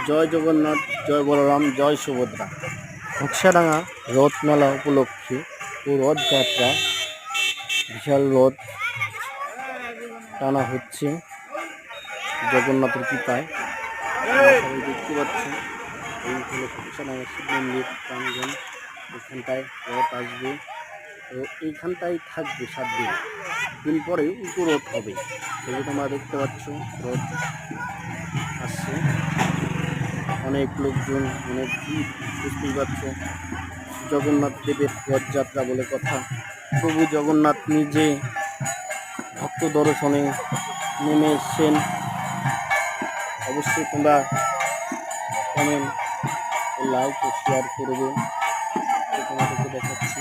জয় জগন্নাথ, জয় বলরাম, জয় সুভদ্রা। ঘোকসাডাঙ্গা রথ মেলা উপলক্ষে ও রথযাত্রা, বিশাল রথ টানা হচ্ছে জগন্নাথের কৃপায়। সবাই দেখতে পাচ্ছেন, এই হলো ঘোকসাডাঙ্গা শিব মন্দির প্রাঙ্গণ। এখানটায় রথ আসবে, তো এইখানটায় থাকবে 7 দিন। দিন পরে উপরথ হবে। এই তোমরা দেখতে পাচ্ছ রথ আসছে, অনেক লোকজন, অনেক ভিড়। বুঝতেই পারছ, জগন্নাথ দেবের রথযাত্রা বলে কথা। প্রভু জগন্নাথ নিজে ভক্ত দর্শনে নেমে এসছেন। অবশ্যই তোমরা কমেন্ট ও লাইক ও শেয়ার করবে। তোমাদেরকে দেখাচ্ছি।